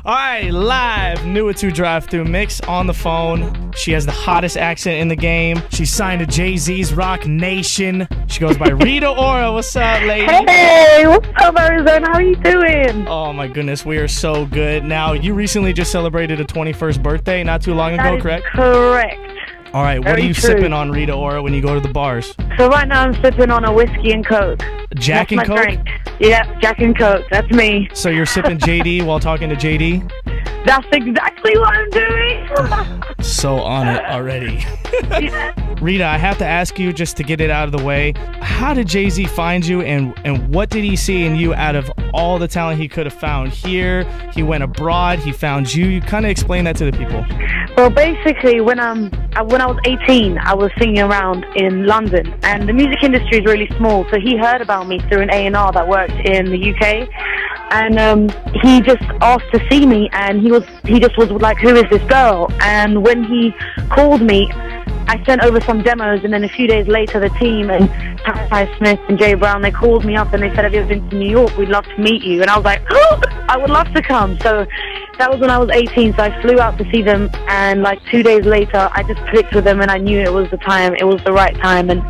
All right, live, new to drive-through mix on the phone. She has the hottest accent in the game. She's signed to Jay-Z's Roc Nation. She goes by Rita Ora. What's up, lady? Hey, what's up, Arizona? How are you doing? Oh my goodness, we are so good. Now, you recently just celebrated a 21st birthday not too long ago, correct? Correct. All right, what are you sipping on, Rita Ora, when you go to the bars? So right now I'm sipping on a whiskey and Coke. Jack and That's my Coke? drink. Yeah, Jack and Coke. That's me. So you're sipping JD while talking to JD? That's exactly what I'm doing. So on it already. Yeah. Rita, I have to ask you, just to get it out of the way, how did Jay-Z find you, and what did he see in you out of all the talent he could have found here? He went abroad, he found you. You kind of explain that to the people. Well, basically, when I was 18, I was singing around in London, and the music industry is really small, so he heard about me through an A&R that worked in the UK, and he just asked to see me, and he just was like, who is this girl? And when he called me, I sent over some demos, and then a few days later, the team and Ty Smith and Jay Brown, they called me up and they said, have you ever been to New York? We'd love to meet you. And I was like, oh, I would love to come. So that was when I was 18, so I flew out to see them, and like 2 days later, I just clicked with them, and I knew it was the time, it was the right time, and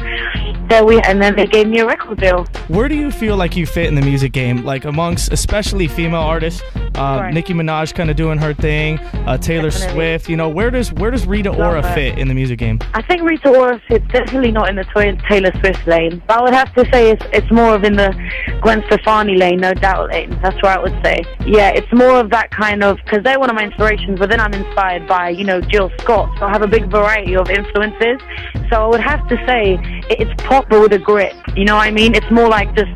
and then they gave me a record deal. Where do you feel like you fit in the music game, like amongst especially female artists? Right. Nicki Minaj kind of doing her thing, Taylor Definitely. Swift. You know, where does Rita Ora fit in the music game? I think Rita Ora fits definitely not in the Taylor Swift lane, but I would have to say it's more of in the Gwen Stefani lane, no doubt lane. That's what I would say. Yeah, it's more of that kind of, because they're one of my inspirations, but then I'm inspired by, you know, Jill Scott, so I have a big variety of influences. So I would have to say it's pop but with a grip, you know what I mean? It's more like just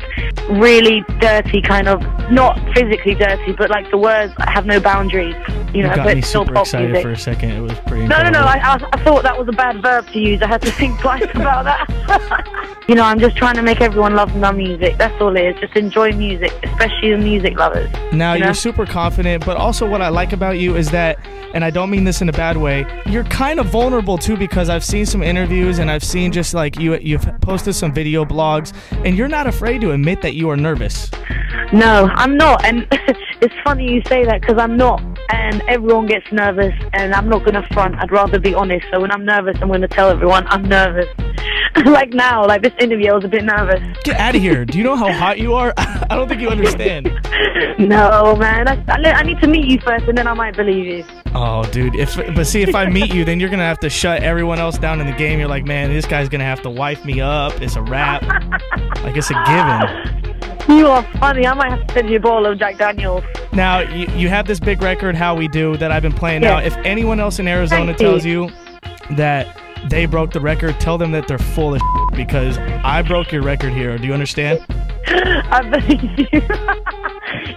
really dirty kind of, not physically dirty, but like the words have no boundaries, you know, got but me it's still super pop excited music. for a second. It was pretty No, incredible. I thought that was a bad verb to use. I had to think twice about that. You know, I'm just trying to make everyone love my music. That's all it is. Just enjoy music, especially the music lovers. Now, you know? you're super confident, but also what I like about you is that, and I don't mean this in a bad way, you're kind of vulnerable too, because I've seen some interviews and I've seen just like you've posted some video blogs, and you're not afraid to admit that you are nervous. No, I'm not. And it's funny you say that, because I'm not. And everyone gets nervous, and I'm not going to front. I'd rather be honest. So when I'm nervous, I'm going to tell everyone I'm nervous. Like now, like this interview, I was a bit nervous. Get out of here. Do you know how hot you are? I don't think you understand. No, man. I need to meet you first, and then I might believe you. Oh, dude. But see, if I meet you, then you're going to have to shut everyone else down in the game. You're like, man, this guy's going to have to wife me up. It's a wrap. Like, it's a given. You are funny. I might have to send you a bottle of Jack Daniels. Now, you have this big record, How We Do, that I've been playing. Now, if anyone else in Arizona tells you that they broke the record, tell them that they're full of shit, because I broke your record here. Do you understand? I believe you.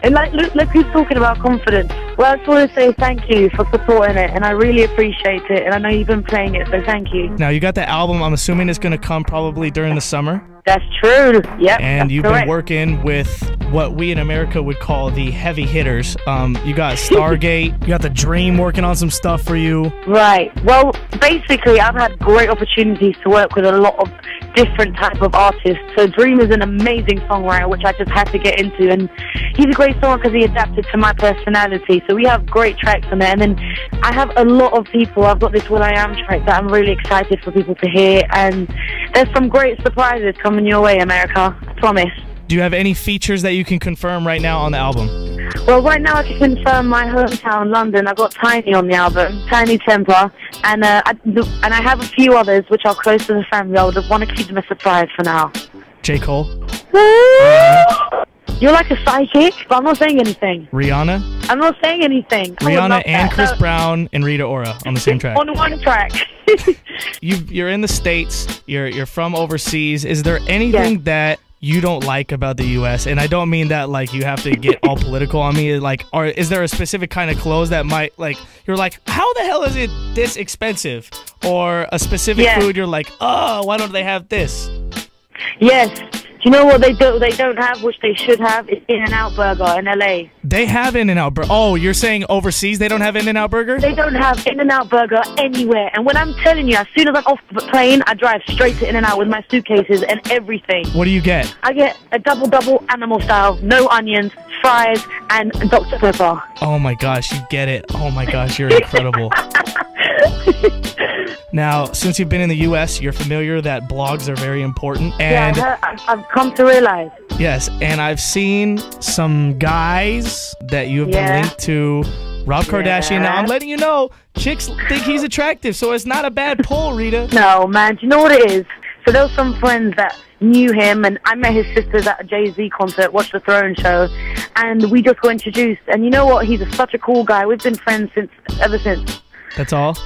And like, look who's talking about confidence. Well, I just want to say thank you for supporting it, and I really appreciate it, and I know you've been playing it, so thank you. Now, you got the album. I'm assuming it's going to come probably during the summer. That's true. Yep. And you've correct. been working with what we in America would call the heavy hitters. You got Stargate, you got The Dream working on some stuff for you. Right. Well, basically, I've had great opportunities to work with a lot of different type of artists. So Dream is an amazing songwriter, which I just had to get into, and he's a great singer because he adapted to my personality. So we have great tracks on there, and then I have a lot of people. I've got this Will I Am track that I'm really excited for people to hear, and there's some great surprises coming your way, America. I promise. Do you have any features that you can confirm right now on the album? Well, right now I can confirm my hometown, London. I've got Tiny on the album, Tiny Temper, and I have a few others which are close to the family. I would want to keep them a surprise for now. J. Cole? You're like a psychic, but I'm not saying anything. Rihanna? I'm not saying anything. Rihanna and Chris Brown and Rita Ora on the same track. On one track. You're in the States. You're from overseas. Is there anything that you don't like about the U.S.? And I don't mean that like you have to get all political on me. Like, or is there a specific kind of clothes that might, like, you're like, how the hell is it this expensive? Or a specific food you're like, oh, why don't they have this? Yes. you know what they don't have, which they should have? It's In-N-Out Burger in LA. They have In-N-Out Burger. Oh, you're saying overseas they don't have In-N-Out Burger? They don't have In-N-Out Burger anywhere. And when I'm telling you, as soon as I'm off the plane, I drive straight to In-N-Out with my suitcases and everything. What do you get? I get a double animal style, no onions, fries, and Dr. Pepper. Oh my gosh, you get it. Oh my gosh, you're incredible. Now, since you've been in the U.S., you're familiar that blogs are very important. And yeah, I've come to realize. Yes, and I've seen some guys that you have been linked to Rob Kardashian. Now, I'm letting you know, chicks think he's attractive, so it's not a bad pull, Rita. No, man, do you know what it is? So there were some friends that knew him, and I met his sisters at a Jay-Z concert, Watch the Throne show, and we just got introduced. And you know what? He's such a cool guy. We've been friends ever since. That's all?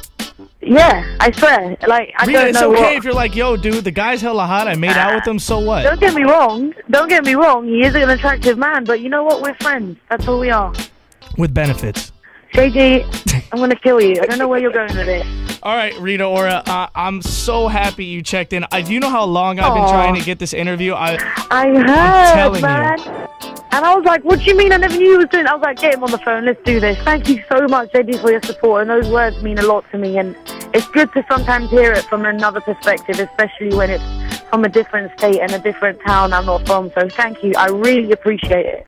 Yeah, I swear. Like, I Rita, don't know it's okay if you're like, yo, dude, the guy's hella hot. I made out with him, so what? Don't get me wrong. Don't get me wrong. He is an attractive man, but you know what? We're friends. That's all we are. With benefits. JJ, I'm going to kill you. I don't know where you're going with this. All right, Rita Ora, I'm so happy you checked in. Do you know how long I've been trying to get this interview? I heard, man. And I was like, what do you mean I never knew you was doing? I was like, get him on the phone. Let's do this. Thank you so much, JD, for your support. And those words mean a lot to me. And it's good to sometimes hear it from another perspective, especially when it's from a different state and a different town I'm not from. So thank you. I really appreciate it.